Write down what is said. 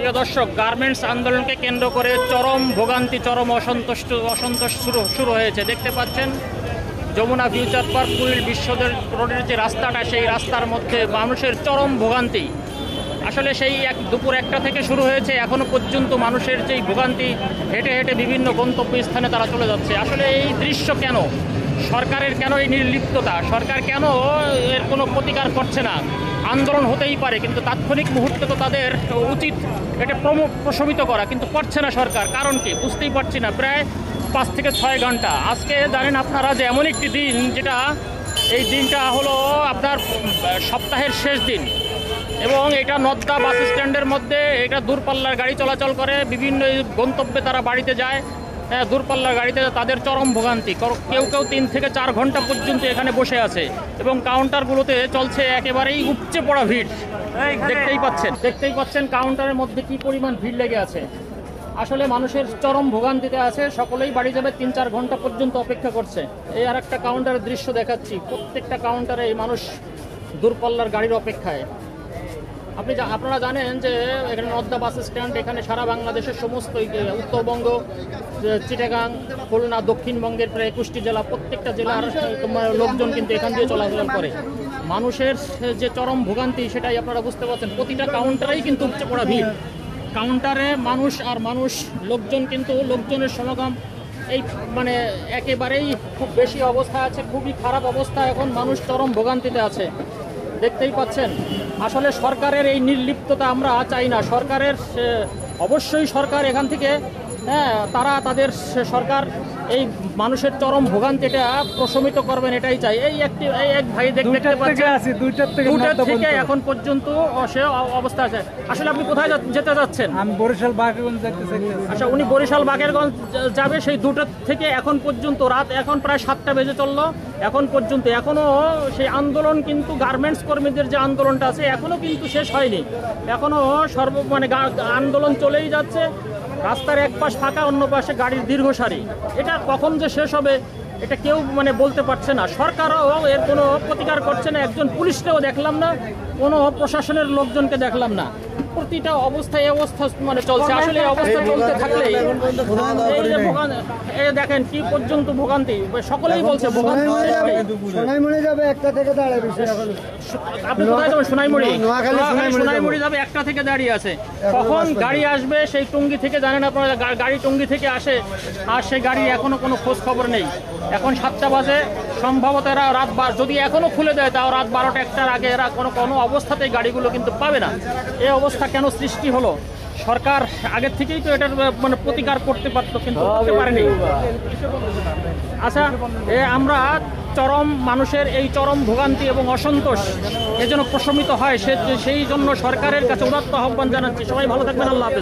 প্রিয় দর্শক, গার্মেন্টস আন্দোলনকে কেন্দ্র করে চরম ভোগান্তি, চরম অসন্তোষ শুরু হয়েছে। দেখতে পাচ্ছেন যমুনা ফিউচার পার্ক কুড়িল বিশ্বদের রোডের যে রাস্তাটা, সেই রাস্তার মধ্যে মানুষের চরম ভোগান্তি। আসলে সেই দুপুর 1টা থেকে শুরু হয়েছে, এখনও পর্যন্ত মানুষের যেই ভোগান্তি, হেঁটে হেঁটে বিভিন্ন গন্তব্যস্থানে তারা চলে যাচ্ছে। আসলে এই দৃশ্য কেন? সরকারের কেন এই নির্লিপ্ততা? সরকার কেন এর কোনো প্রতিকার করছে না? আন্দোলন হতেই পারে, কিন্তু তাৎক্ষণিক মুহূর্তে তো তাদের উচিত এটা প্রশমিত করা, কিন্তু করছে না সরকার। কারণ কি বুঝতেই পারছি না। প্রায় 5 থেকে 6 ঘন্টা আজকে জানেন আপনারা যে এমন একটি দিন, যেটা এই দিনটা হলো আপনার সপ্তাহের শেষ দিন, এবং এটা নদ্দা বাস স্ট্যান্ডের মধ্যে এটা দূরপাল্লার গাড়ি চলাচল করে, বিভিন্ন গন্তব্যে তারা বাড়িতে যায়। দূরপাল্লার গাড়িতে তাদের চরম ভোগান্তি। কেউ কেউ 3 থেকে 4 ঘন্টা পর্যন্ত এখানে বসে আছে, এবং কাউন্টারগুলোতে চলছে একেবারেই উপচে পড়া ভিড়। দেখতেই পাচ্ছেন কাউন্টারের মধ্যে কি পরিমাণ ভিড় লেগে আছে। আসলে মানুষের চরম ভোগান্তিতে আছে, সকলেই বাড়ি যাবে, 3-4 ঘন্টা পর্যন্ত অপেক্ষা করছে। এই আর একটা কাউন্টারের দৃশ্য দেখাচ্ছি, প্রত্যেকটা কাউন্টারে এই মানুষ দূরপাল্লার গাড়ির অপেক্ষায়। আপনারা জানেন যে এখানে নদ্দা বাস স্ট্যান্ড, এখানে সারা বাংলাদেশের সমস্ত উত্তরবঙ্গ, চিটাগাং, খুলনা, দক্ষিণবঙ্গের প্রায় 21টি জেলা, প্রত্যেকটা জেলার লোকজন কিন্তু এখান দিয়ে চলাচল করে। মানুষের যে চরম ভোগান্তি সেটাই আপনারা বুঝতে পারছেন। প্রতিটা কাউন্টারেই কিন্তু উপচে পড়া ভিড়। কাউন্টারে মানুষ আর মানুষ, লোকজনের সমাগম এই একেবারেই খুব বেশি অবস্থা আছে, খুবই খারাপ অবস্থা। এখন মানুষ চরম ভোগান্তিতে আছে, দেখতেই পাচ্ছেন। আসলে সরকারের এই নির্লিপ্ততা আমরা চাই না। অবশ্যই সরকার এখান থেকে তাদের সরকার এই মানুষের চরম ভোগান্তিটা প্রশমিত করবেন, এটাই চাই। এই এক ভাই দেখতে পাচ্ছেন 2টা থেকে এখন পর্যন্ত সে অবস্থা আছে। আসলে আপনি কোথায় যেতে যাচ্ছেন? আমি বরিশাল বাকেরগঞ্জ যেতে চাই। আচ্ছা, উনি বরিশাল বাকেরগঞ্জ যাবে। সেই 2টা থেকে এখন পর্যন্ত রাত এখন প্রায় 7টা বেজে চললো, এখন পর্যন্ত এখনো সেই আন্দোলন, কিন্তু গার্মেন্টস কর্মীদের যে আন্দোলনটা আছে এখনো কিন্তু শেষ হয়নি। এখনো আন্দোলন চলেই যাচ্ছে। রাস্তার এক পাশ ফাঁকা, অন্য পাশে গাড়ির দীর্ঘ সারি। এটা কখন যে শেষ হবে এটা কেউ বলতে পারছে না। সরকারও এর কোনো প্রতিকার করছে না। একজন পুলিশকেও দেখলাম না, কোনো প্রশাসনের লোকজনকে দেখলাম না। প্রতিটা অবস্থা এই অবস্থা চলছে। আসলে এই অবস্থা চলতে থাকলে এই দেখেন কি পর্যন্ত ভোগান্তি, সকলেই বলছে ভোগান্তি। সোনাইমুড়ি যাবে 1টা থেকে দাঁড়াবে। আপনি কোথায় যাবেন? সোনাইমুড়ি যাবে, 1টা থেকে দাঁড়িয়ে আছে। কখন গাড়ি আসবে সেই টুঙ্গি থেকে, জানেন আপনারা, গাড়ি টুঙ্গি থেকে আসে, আর সেই গাড়ি এখনো কোনো খোঁজ খবর নেই। এখন 7টা বাজে, সম্ভবত এরা রাত যদি এখনো খুলে দেয় তাও রাত 12টা-1টার আগে এরা কোনো অবস্থাতেই গাড়িগুলো কিন্তু পাবে না। এই অবস্থা কেন সৃষ্টি হলো? সরকার আগের থেকেই তো এটার প্রতিকার করতে পারতো, কিন্তু করতে পারেনি। আচ্ছা, আমরা মানুষের এই চরম ভোগান্তি এবং অসন্তোষ এজন্য প্রশমিত হয়, সেই জন্য সরকারের কাছে উদাত্ত আহ্বান জানাচ্ছি। সবাই ভালো থাকবেন, আল্লাহ হাফেজ।